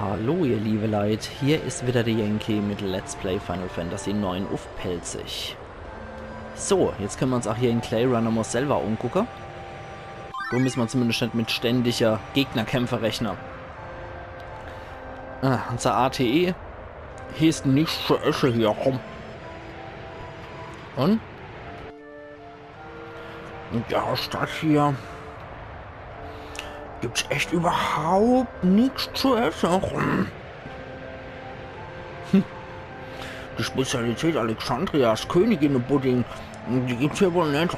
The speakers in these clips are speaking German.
Hallo ihr liebe Leute, hier ist wieder der Yankee mit Let's Play Final Fantasy 9 auf Pelzig. So, jetzt können wir uns auch hier in Clay Runner mal selber umgucken. So müssen wir zumindest nicht mit ständiger Gegnerkämpfer rechnen. Unser ATE hieß nicht zur Esche hier rum. Und? In der Stadt hier gibt's echt überhaupt nichts zu essen. Die Spezialität Alexandrias, Königinnenpudding, die gibt's hier wohl nicht.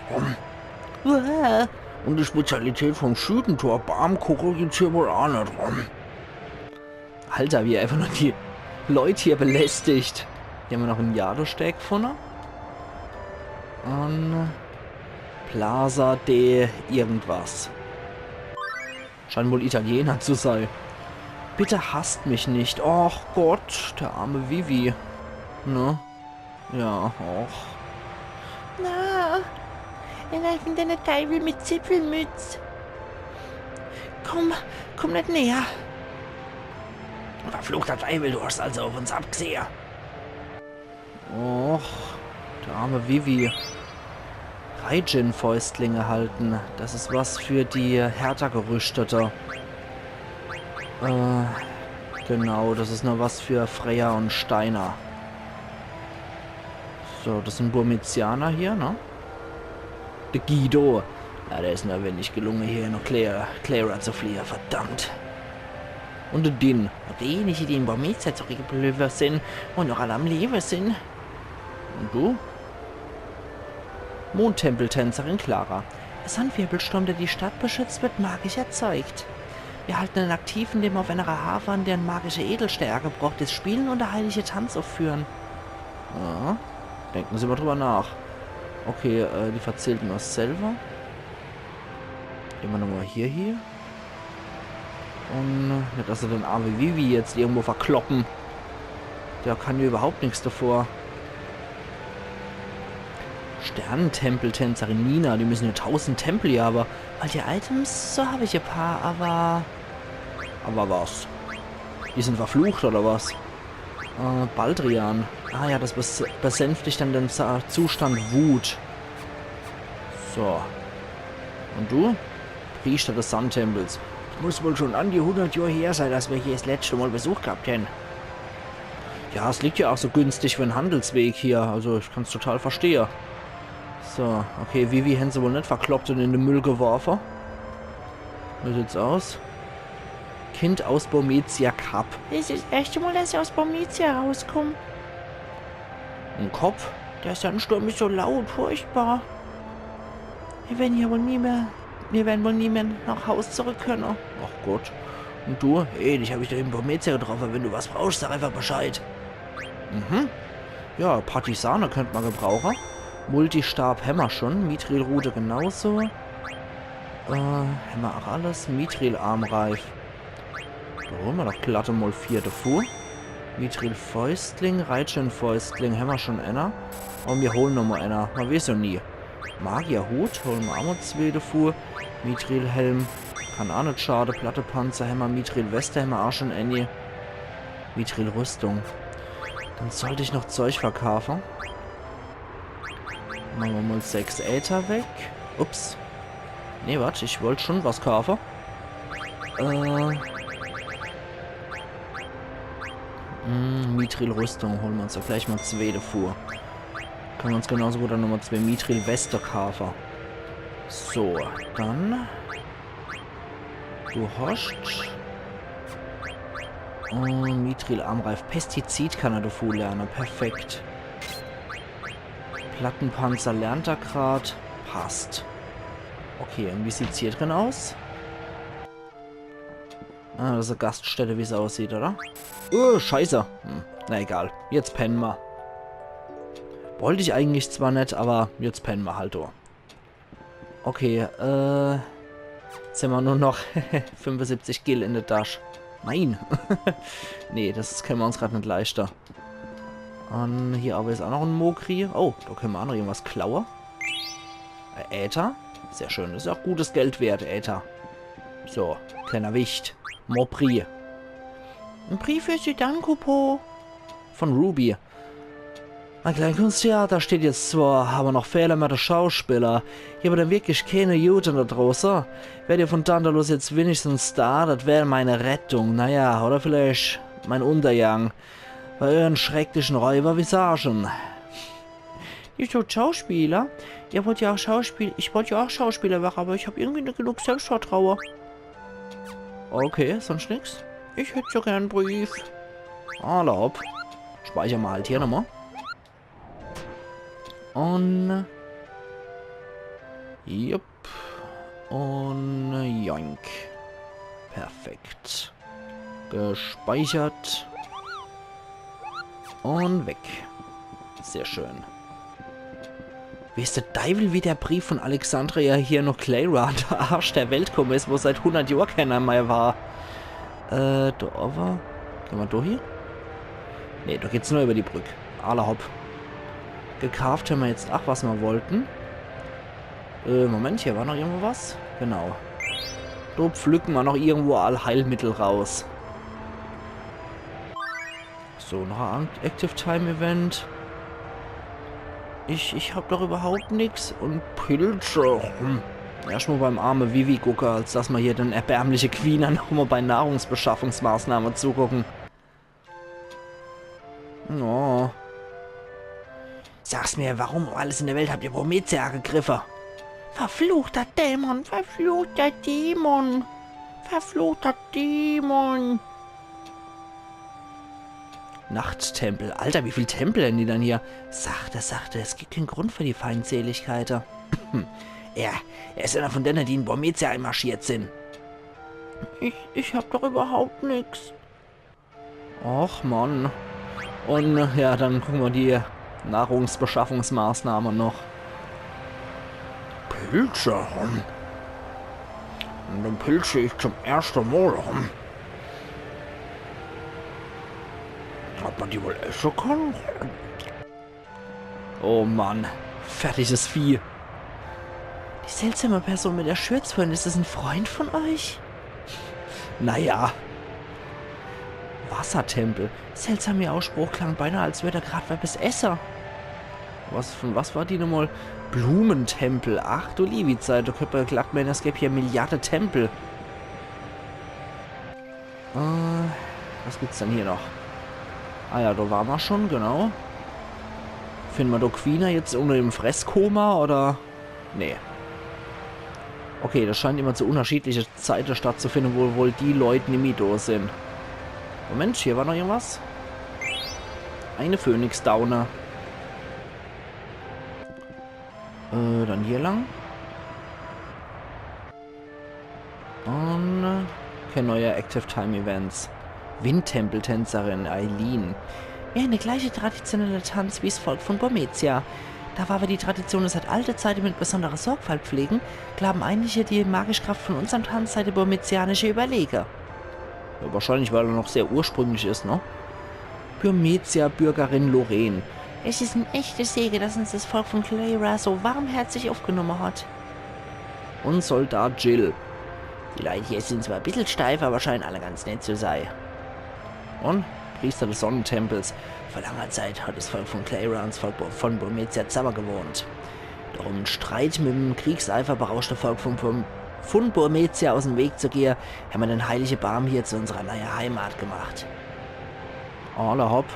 Und die Spezialität vom Südentor, Barmkuchen, gibt's hier wohl auch nicht. Alter, wie er einfach nur die Leute hier belästigt. Hier haben wir noch einen Jado-Steak gefunden. Und Plaza de irgendwas. Scheint wohl Italiener zu sein. Bitte hasst mich nicht. Och Gott, der arme Vivi. Ne? Ja, och. Na, ich bin der Teufel mit Zipfelmütz. Komm nicht näher. Verfluchter Teufel, du hast also auf uns abgesehen. Och, der arme Vivi. Raijin-Fäustlinge halten. Das ist was für die härter gerüstete. Genau, das ist nur was für Freya und Steiner. So, das sind Burmizianer hier, ne? Der Guido. Ja, der ist nur wenig gelungen, hier noch Clara zu fliehen, verdammt. Und der Din. Diejenigen, die in Burmizia zurückgeblieben sind und noch alle am Leben sind. Und du? Mondtempeltänzerin Clara. Der Sandwirbelsturm, der die Stadt beschützt, wird magisch erzeugt. Wir halten ihn aktiv, indem wir auf einer Havan, deren magische Edelstärke braucht, das Spielen und der heilige Tanz aufführen. Ja, denken Sie mal drüber nach. Okay, die verzählt nur selber. Gehen wir nochmal hier. Und nicht, dass sie den arme Vivi jetzt irgendwo verkloppen. Der kann hier überhaupt nichts davor. Sternentempeltänzerin Nina, die müssen ja 1000 Tempel hier, aber weil die Items, so habe ich ein paar, aber was? Die sind verflucht oder was? Baldrian. Ah ja, das besänftigt dann den Zustand Wut. So. Und du? Priester des Sandtempels. Muss wohl schon an die 100 Jahre her sein, dass wir hier das letzte Mal Besuch gehabt haben. Ja, es liegt ja auch so günstig für einen Handelsweg hier, also ich kann es total verstehen. So, okay, Vivi haben sie wohl nicht verkloppt und in den Müll geworfen. Wie sieht's aus? Kind aus Burmizia Cup. Das ist das erste Mal, dass ich aus Burmizia rauskomme. Ein Kopf? Der Sandsturm ist so laut, furchtbar. Wir werden wohl nie mehr nach Haus zurück können. Ach Gott. Und du? Hey, dich habe ich doch in Burmizia getroffen. Wenn du was brauchst, sag einfach Bescheid. Mhm. Ja, Partisane könnte man gebrauchen. Multistab Hämmer schon. Mithril-Rute genauso. Hämmer auch alles. Mithril-Armreif. Da holen wir doch glatte mal 4. Fuhr. Mithril-Fäustling. Raijin-Fäustling. Hämmer schon einer. Und wir holen nochmal einer. Man weiß ja nie. Magierhut. Holen wir auch mal 2. Fuhr. Mithril-Helm. Kann auch nicht schade. Platte Panzer. Hämmer. Mithril-Weste. Hämmer auch schon eine. Mithril-Rüstung. Dann sollte ich noch Zeug verkaufen. Machen wir mal 6 Äther weg. Ups. Ne, warte, ich wollte schon was kaufen. Mithril-Rüstung holen wir uns da gleich mal 2 Fuhr. Können wir uns genauso gut dann nochmal 2 Mithril-Weste kaufen. So, dann. Du hast. Mithril-Armreif. Pestizid kann er dafür lernen. Perfekt. Plattenpanzer lernt er gerade. Passt. Okay, und wie sieht es hier drin aus? Ah, das ist eine Gaststätte, wie es aussieht, oder? Oh, scheiße. Na egal. Jetzt pennen wir. Wollte ich eigentlich zwar nicht, aber jetzt pennen wir halt, oh. Okay, jetzt haben wir nur noch 75 Gil in der Tasche. Nein. Nee, das können wir uns gerade nicht leichter. Und hier aber ist auch noch ein Mokri. Oh, da können wir auch noch irgendwas klauen. Äther. Sehr schön. Das ist auch gutes Geld wert, Äther. So, kleiner Wicht. Mopri. Ein Brief für Sie, danke, Po. Von Ruby. Ein Kleinkunsttheater steht jetzt zwar, aber noch fehlen mir der Schauspieler. Ich habe dann wirklich keine Juden da draußen. Wäre ihr von Tantalus jetzt wenigstens da, das wäre meine Rettung. Naja, oder vielleicht mein Untergang. Bei euren schrecklichen Räubervisagen. Ich so Schauspieler? Ihr wollt ja auch Schauspieler. Ich wollte ja auch Schauspieler werden, aber ich habe irgendwie nicht genug Selbstvertrauen. Okay, sonst nix? Ich hätte so gern einen Brief. Erlaub. Speicher mal halt hier nochmal. Und... Jupp. Und... Joink. Perfekt. Gespeichert. Und weg. Sehr schön. Wie ist der Teufel, wie der Brief von Alexandria hier noch Clara, der Arsch der Welt gekommen ist, wo seit 100 Jahren keiner mehr war. Da aber... Gehen wir durch hier? Ne, da geht's nur über die Brücke. Alle hopp. Gekauft haben wir jetzt, ach, was wir wollten. Moment, hier war noch irgendwo was. Genau. Da pflücken wir noch irgendwo Allheilmittel raus. So, noch ein Active Time Event. Ich hab doch überhaupt nichts. Und Pilze. Erstmal beim armen Vivi gucken, als dass wir hier den erbärmliche Queener nochmal bei Nahrungsbeschaffungsmaßnahmen zugucken. Oh. Sag's mir, warum alles in der Welt habt ihr Bormetia gegriffen? Verfluchter Dämon, verfluchter Dämon, verfluchter Dämon. Nachttempel. Alter, wie viele Tempel denn die dann hier? Sachte, es gibt keinen Grund für die Feindseligkeiten. Er ist einer von denen, die in Bormetia einmarschiert sind. Ich hab doch überhaupt nichts. Och, Mann. Und ja, dann gucken wir die Nahrungsbeschaffungsmaßnahmen noch. Pilze. Und dann pilze ich zum ersten Mal. Ob man die wohl essen kann? Oh Mann, fertiges Vieh. Die seltsame Person mit der Schürze, ist das ein Freund von euch? Naja. Wassertempel. Seltsamer Ausspruch, klang beinahe, als würde er gerade was essen. Was war die nochmal? Blumentempel. Ach du liebe Zeit, da könnte man glatt meinen, es gäbe hier Milliarden Tempel. Was gibt's denn hier noch? Ah ja, da waren wir schon, genau. Finden wir da Queener jetzt unter dem Fresskoma, oder? Nee. Okay, das scheint immer zu unterschiedlichen Zeiten stattzufinden, wo wohl die Leute nämlich da sind. Moment, hier war noch irgendwas. Eine Phönix-Downer. Dann hier lang. Und kein neuer Active Time Events. Windtempeltänzerin Eileen. Ja, eine gleiche traditionelle Tanz wie das Volk von Bormetia. Da war aber die Tradition, es seit alter Zeit mit besonderer Sorgfalt pflegen, glauben einige, die magische Kraft von unserem Tanz sei die bormetianische Überleger. Ja, wahrscheinlich, weil er noch sehr ursprünglich ist, ne? Bormetia-Bürgerin Lorraine. Es ist ein echtes Segen, dass uns das Volk von Clara so warmherzig aufgenommen hat. Und Soldat Jill. Die Leute hier sind zwar ein bisschen steif, aber scheinen alle ganz nett zu sein. Und Priester des Sonnentempels. Vor langer Zeit hat das Volk von Clara und das Volk von Bormetia zusammen gewohnt. Doch um einen Streit mit dem Kriegseifer berauschte Volk von Bormetia aus dem Weg zu gehen, haben wir den heiligen Baum hier zu unserer neuen Heimat gemacht. Alle hopp.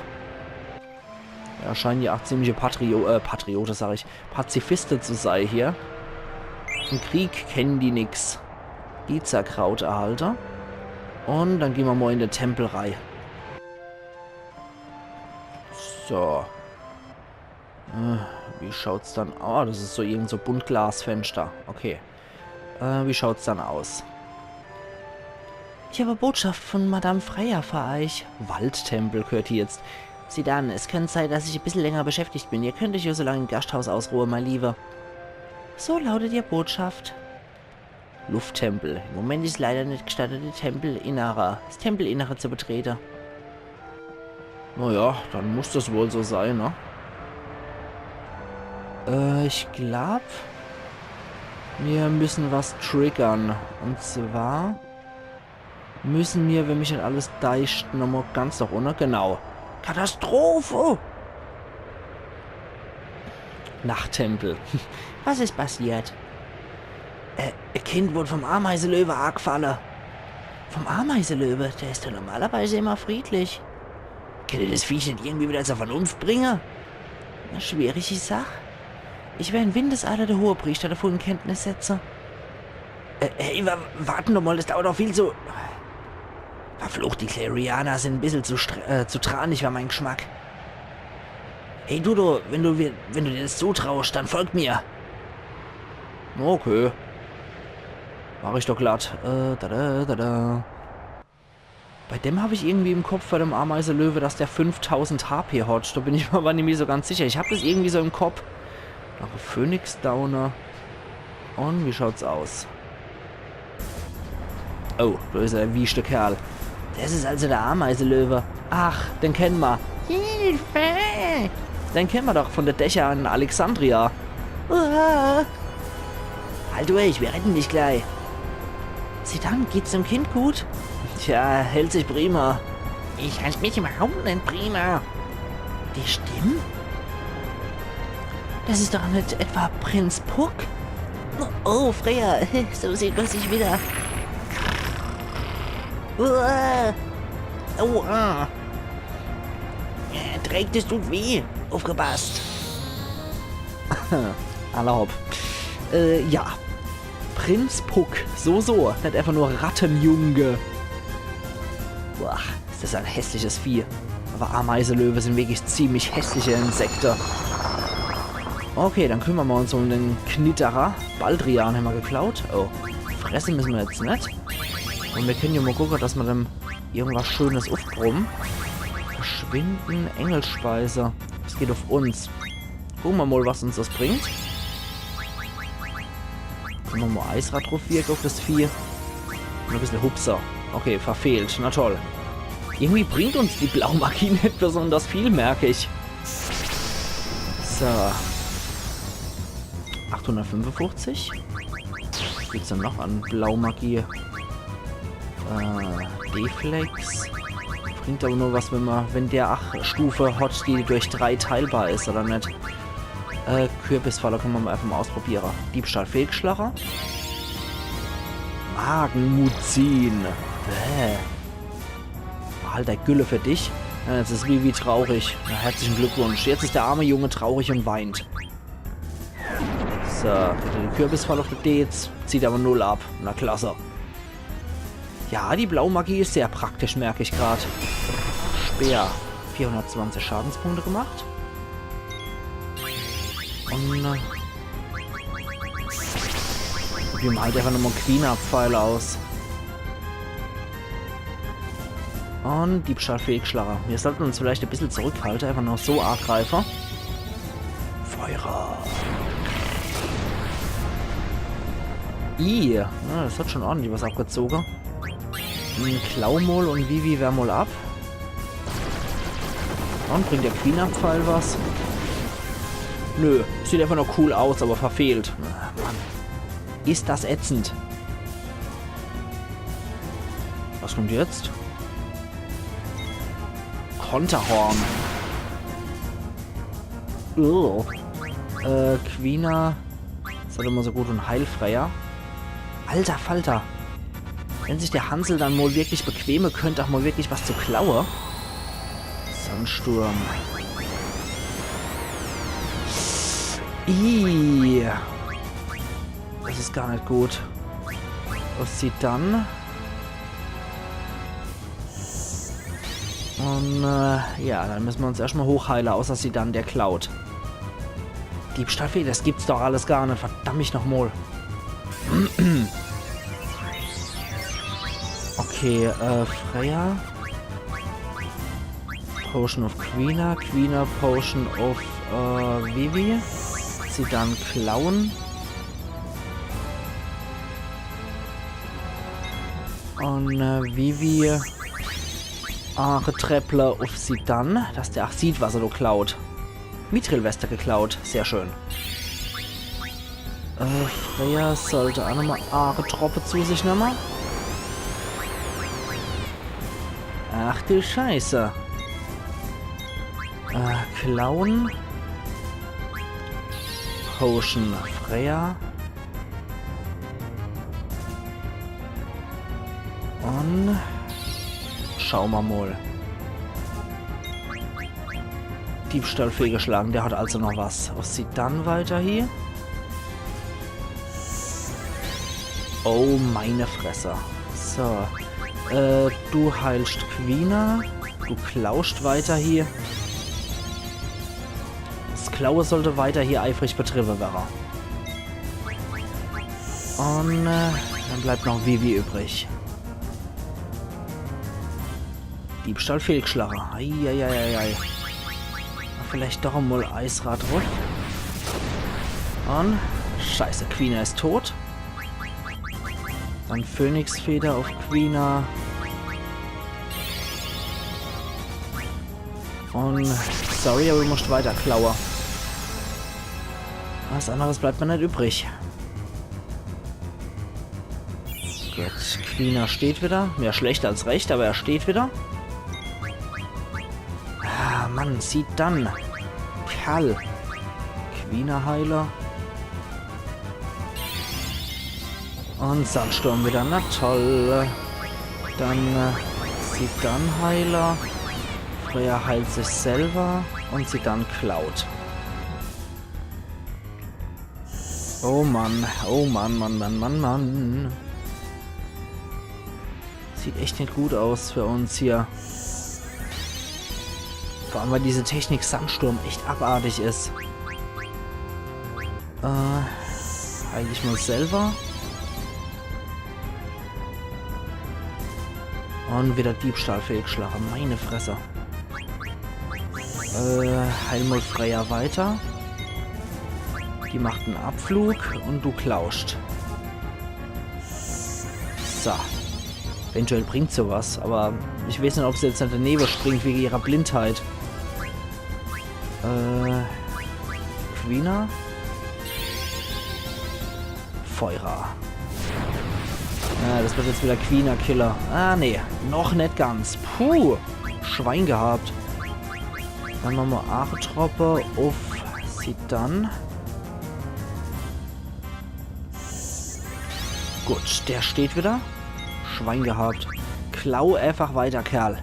Ja, scheinen ja auch ziemliche Patrioten, sag ich. Pazifisten zu sein hier. Im Krieg kennen die nix. Gizerkrauterhalter. Und dann gehen wir mal in die Tempelreihe. So. Wie schaut's dann aus? Oh, das ist so irgend so Buntglasfenster. Okay. Wie schaut's dann aus? Ich habe Botschaft von Madame Freya für euch. Waldtempel gehört hier jetzt. Sieh dann, es könnte sein, dass ich ein bisschen länger beschäftigt bin. Ihr könnt euch ja so lange im Gasthaus ausruhen, mein Lieber. So lautet die Botschaft. Lufttempel. Im Moment ist leider nicht gestattet, das Tempelinnere zu betreten. Naja, dann muss das wohl so sein, ne? Ich glaube, wir müssen was triggern. Und zwar... müssen wir, wenn mich nicht alles deicht, nochmal ganz nach unten. Genau. Katastrophe! Nachttempel. Was ist passiert? Ein Kind wurde vom Ameisenlöwe angefallen. Vom Ameisenlöwe? Der ist doch normalerweise immer friedlich. Kann ich das Viech nicht irgendwie wieder zur Vernunft bringen? Eine schwierige Sache. Ich werde in Windesalter der Hohepriester davon in Kenntnis setzen. Hey, warten doch mal, das dauert doch viel zu... Verflucht, die Clarianer sind ein bisschen zu tranig für meinen Geschmack. Hey Dudo, wenn du dir das zutraust, dann folg mir. Okay. Mach ich doch glatt. Bei dem habe ich irgendwie im Kopf bei dem Ameisenlöwe, dass der 5000 HP hat. Da bin ich mir aber nicht mehr so ganz sicher. Ich habe das irgendwie so im Kopf. Noch ein Phoenix Downer. Und wie schaut's aus? Oh, da ist ein wiechter Kerl. Das ist also der Ameisenlöwe. Ach, den kennen wir. Hilfe! Den kennen wir doch von der Dächer in Alexandria. Halt durch, wir retten dich gleich. Sieh dann, geht's dem Kind gut? Tja, hält sich prima. Ich halte mich überhaupt nicht prima. Die Stimme? Das ist doch nicht etwa Prinz Puck? Oh, Freya, so sieht man sich wieder. Aua. Trägt, es tut weh. Aufgepasst. Erlaub. Ja. Prinz Puck. So. Nicht einfach nur Rattenjunge. Boah, ist das ein hässliches Vieh. Aber Ameisenlöwe sind wirklich ziemlich hässliche Insekten. Okay, dann kümmern wir uns um den Knitterer. Baldrian haben wir geklaut. Oh, fressen müssen wir jetzt nicht. Und wir können ja mal gucken, dass wir dem irgendwas Schönes aufbrummen. Verschwinden, Engelspeise. Das geht auf uns. Gucken wir mal, was uns das bringt. Können wir mal Eisrad drauf wirken auf das Vieh. Und ein bisschen Hupser. Okay, verfehlt. Na toll. Irgendwie bringt uns die Blaumagie nicht besonders viel, merke ich. So. 855. Was gibt's denn noch an Blaumagie? Deflex. Bringt aber nur was, wenn der Stufe hat, die durch 3 teilbar ist, oder nicht? Kürbisfaller können wir mal einfach mal ausprobieren. Diebstahl Fehlgeschlager. Magenmuzin. Halt der Gülle für dich. Ja, jetzt ist wie traurig. Na, herzlichen Glückwunsch. Jetzt ist der arme Junge traurig und weint. So, den Kürbisfall auf die Dates. Zieht aber 0 ab. Na klasse. Ja, die Blaumagie ist sehr praktisch, merke ich gerade. Speer. 420 Schadenspunkte gemacht. Und probieren wir halt einfach nochmal Queen-Pfeile aus. Und Diebstahl Fehlgeschlager. Wir sollten uns vielleicht ein bisschen zurückhalten, einfach noch so Arggreifer. Feuer. Ja, das hat schon ordentlich was abgezogen. Klaumol und Vivi wär mal ab. Und bringt der Queen-Pfeil was? Nö, sieht einfach noch cool aus, aber verfehlt. Mann. Ist das ätzend. Was kommt jetzt? Konterhorn. Quina. Ist halt immer so gut und heilfreier. Alter Falter. Wenn sich der Hansel dann mal wirklich bequeme, könnte auch mal wirklich was zu klauen. Sandsturm. Ih. Das ist gar nicht gut. Was sieht dann? Und ja, dann müssen wir uns erstmal hochheilen, außer sie dann der klaut. Diebstahlfee, das gibt's doch alles gar nicht. Verdammt mich nochmal. Okay, Freya. Potion of Quina. Quina Potion of Vivi. Sie dann klauen. Und Vivi. Treppler auf sie dann, dass der auch sieht, was er da klaut. Mithril-Weste geklaut. Sehr schön. Freya sollte auch nochmal Troppe zu sich nehmen. Ach du Scheiße. Clown. Potion Freya. Und schauen wir mal. Diebstahl fehlgeschlagen, der hat also noch was. Was sieht dann weiter hier? Oh, meine Fresse. So. Du heilst Quina. Du klaust weiter hier. Das Klaue sollte weiter hier eifrig betrieben werden. Und dann bleibt noch Vivi übrig. Diebstahl fehlgeschlagen. Eieieiei. Vielleicht doch mal Eisrad rot. Und scheiße, Quina ist tot. Dann Phönixfeder auf Quina. Und sorry, aber du musst weiter, Klauer. Was anderes bleibt mir nicht übrig. Gut, Quina steht wieder. Mehr schlecht als recht, aber er steht wieder. Ah, Mann, sieht dann. Kerl. Quina-Heiler. Und Sandsturm wieder. Na toll. Dann sieht dann Heiler. Freya heilt sich selber. Und sie dann klaut. Oh Mann. Oh Mann, Mann, Mann, Mann, Mann. Sieht echt nicht gut aus für uns hier. Vor allem, weil diese Technik Sandsturm echt abartig ist. Heile ich mal selber. Und wieder Diebstahl fehlgeschlagen. Meine Fresse. Heil mal Freya weiter. Die macht einen Abflug und du klauscht. So. Eventuell bringt sowas, aber ich weiß nicht, ob sie jetzt nicht daneben springt wegen ihrer Blindheit. Quina. Feuer. Ja, das wird jetzt wieder Quina-Killer. Ah, nee. Noch nicht ganz. Puh. Schwein gehabt. Dann machen wir Archetroppe auf sie dann. Gut, der steht wieder. Schwein gehabt. Klau einfach weiter, Kerl.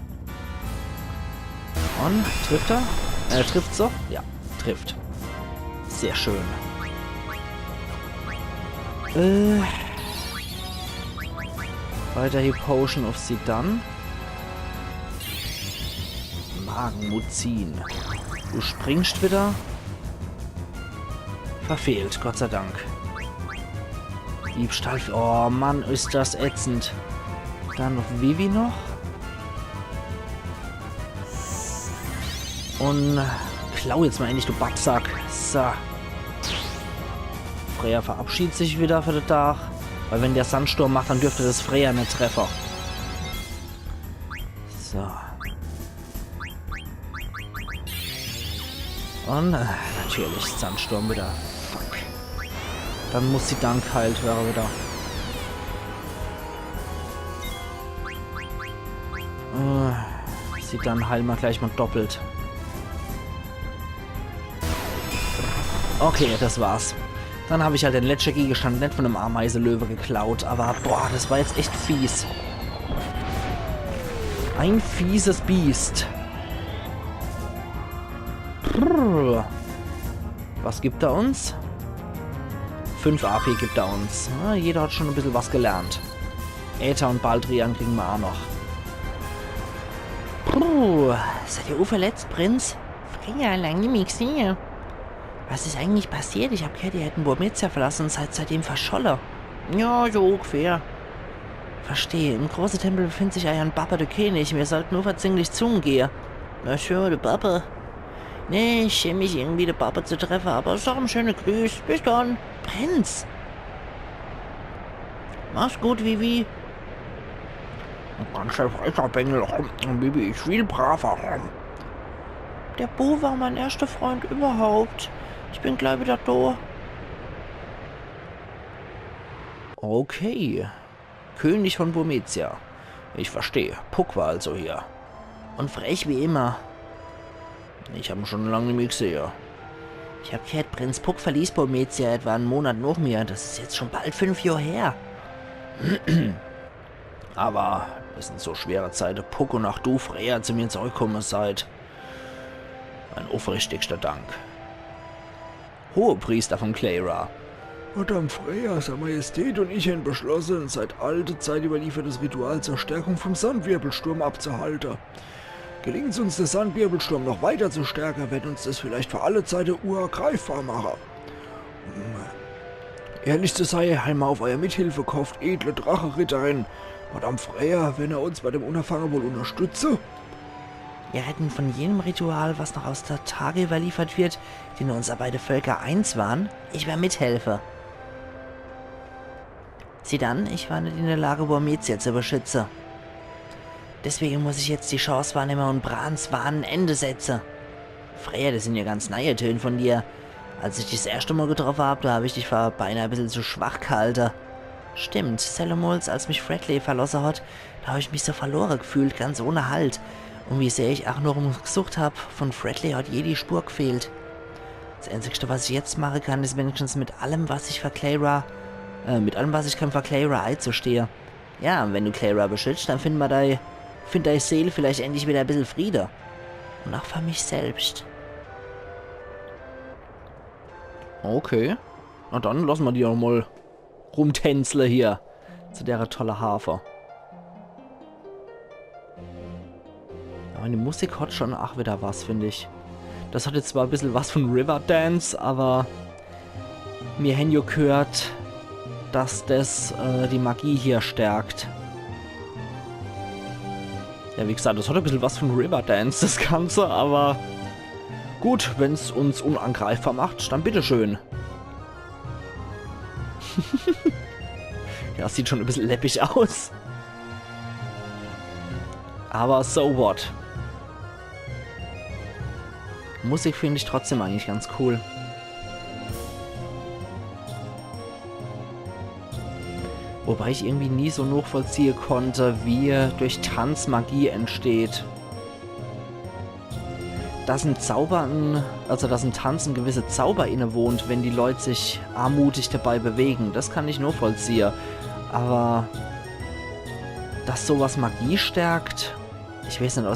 Und, trifft er? Trifft so? Ja, trifft. Sehr schön. Weiter hier Potion auf sie dann. Magenmuzin. Du springst wieder. Verfehlt, Gott sei Dank. Diebstahl. Oh Mann, ist das ätzend. Dann noch Vivi noch. Und klau jetzt mal endlich, du Babsack. So. Freya verabschiedet sich wieder für den Tag. Weil wenn der Sandsturm macht, dann dürfte das Freya nicht treffen. So. Und natürlich Sandsturm wieder. Fuck. Dann muss sie dann kalt werden wieder. Sie dann heilen wir gleich mal doppelt. Okay, das war's. Dann habe ich halt den letzten Gegenstand nicht von einem Ameisenlöwe geklaut, aber boah, das war jetzt echt fies. Ein fieses Biest. Brrr. Was gibt er uns? 5 AP gibt er uns. Ja, jeder hat schon ein bisschen was gelernt. Äther und Baldrian kriegen wir auch noch. Puh, seid ihr verletzt, Prinz? Freya, lange nicht gesehen. Was ist eigentlich passiert? Ich habe gehört, ihr hätten Burmecia verlassen und seid seitdem verschollen. Ja, so ungefähr. Verstehe. Im großen Tempel befindet sich ein Papa der König. Wir sollten nur verzüglich zugehen. Na schön, der Papa. Nee, ich schäme mich irgendwie, den Papa zu treffen, aber sag ihm schöne Grüße. Bis dann. Prinz. Mach's gut, Vivi. Ganz schön frecher Bengel. Vivi ist viel braver. Der Bo war mein erster Freund überhaupt. Ich bin gleich wieder da. Okay. König von Burmecia. Ich verstehe. Puck war also hier. Und frech wie immer. Ich habe ihn schon lange nicht mehr gesehen. Ich hab gehört, Prinz Puck verließ Pomezia etwa einen Monat nach mir. Das ist jetzt schon bald 5 Jahre her. Aber es sind so schwere Zeiten. Puck und auch du, Freya, zu mir zurückgekommen seid. Mein aufrichtigster Dank. Hohepriester von Clara. Madame Freya, Seine Majestät und ich haben beschlossen, seit alter Zeit überliefertes Ritual zur Stärkung vom Sandwirbelsturm abzuhalten. Gelingt es uns, den Sandwirbelsturm noch weiter zu stärken, wird uns das vielleicht für alle Zeiten urgreifbar machen. Ehrlich zu sein, einmal auf eure Mithilfe kauft, edle Dracheritterin. Madame Freya, wenn er uns bei dem Unterfangen wohl unterstütze? Wir hätten von jenem Ritual, was noch aus der Tage überliefert wird, den unsere beide Völker eins waren, ich wär Mithelfer. Sieh dann, ich war nicht in der Lage, Pomezia zu beschützen. Deswegen muss ich jetzt die Chance wahrnehmen und Brans Wahn ein Ende setzen. Freya, das sind ja ganz neue Töne von dir. Als ich dich das erste Mal getroffen habe, da habe ich dich beinahe ein bisschen zu schwach gehalten. Stimmt, Salomols, als mich Fretley verlassen hat, da habe ich mich so verloren gefühlt, ganz ohne Halt. Und wie sehr ich auch nur gesucht habe, von Fretley hat je die Spur gefehlt. Das Einzige, was ich jetzt machen kann, ist wenigstens mit allem, was ich kann, für Clara einzustehen. Ja, und wenn du Clara beschützt, dann find deine Seele vielleicht endlich wieder ein bisschen Friede. Und auch für mich selbst. Okay. Na dann lassen wir die auch mal rumtänzeln hier. Zu der tolle Hafer. Aber die Musik hat schon auch wieder was, finde ich. Das hat jetzt zwar ein bisschen was von Riverdance, aber mir haben ja gehört, dass das die Magie hier stärkt. Ja, wie gesagt, das hat ein bisschen was von Riverdance, das Ganze, aber gut, wenn es uns unangreifbar macht, dann bitteschön. Ja, das sieht schon ein bisschen läppig aus. Aber so what? Musik finde ich trotzdem eigentlich ganz cool. Wobei ich irgendwie nie so nachvollziehen konnte, wie durch Tanz Magie entsteht. Dass ein Tanz ein gewisse Zauber innewohnt, wenn die Leute sich armutig dabei bewegen. Das kann ich nur vollziehen. Aber dass sowas Magie stärkt, ich weiß nicht,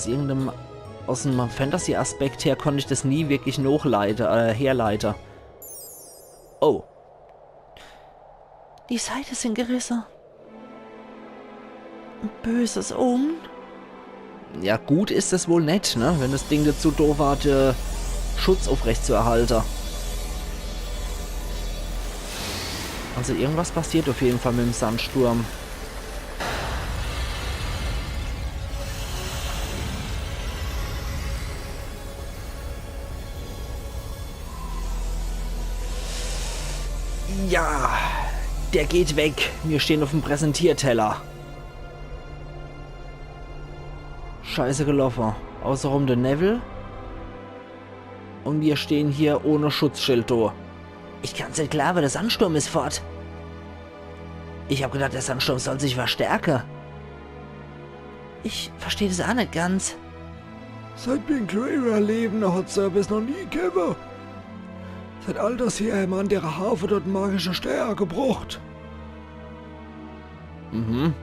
aus einem Fantasy-Aspekt her konnte ich das nie wirklich herleiten. Oh. Die Seiten sind gerissen. Ein böses Omen. Ja, gut ist es wohl nicht, ne? Wenn das Ding dazu doof hat, Schutz aufrechtzuerhalten. Also irgendwas passiert auf jeden Fall mit dem Sandsturm. Ja, der geht weg. Wir stehen auf dem Präsentierteller. Scheiße gelaufen. Außerrum der Neville. Und wir stehen hier ohne Schutzschild da. Ich kann's nicht glauben, der Sandsturm ist fort. Ich hab gedacht, der Sandsturm soll sich verstärken. Ich verstehe das auch nicht ganz. Seit wir in Clara leben, hat's ja bis noch nie gegeben. Seit all das her haben an der Hafen dort magische Sterne gebraucht. Mhm.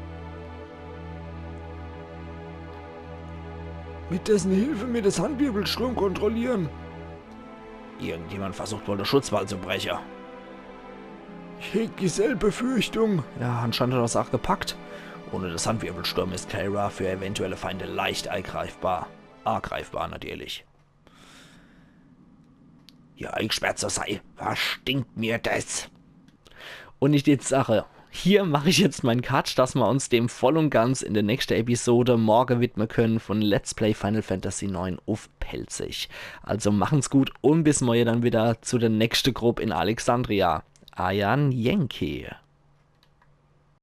Mit dessen Hilfe wir das Sandwirbelsturm kontrollieren. Irgendjemand versucht wohl, den Schutzwall zu brechen. Ich heg dieselbe Befürchtung. Ja, anscheinend hat er das auch gepackt. Ohne den Sandwirbelsturm ist Clara für eventuelle Feinde leicht angreifbar. Angreifbar natürlich. Ja, ich schwärze sei. Was stinkt mir das? Und nicht die Sache. Hier mache ich jetzt meinen Cut, dass wir uns dem voll und ganz in der nächsten Episode morgen widmen können von Let's Play Final Fantasy IX auf Pelzig. Also machen's gut und bis morgen dann wieder zu der nächsten Gruppe in Alexandria. Ayan Yankee.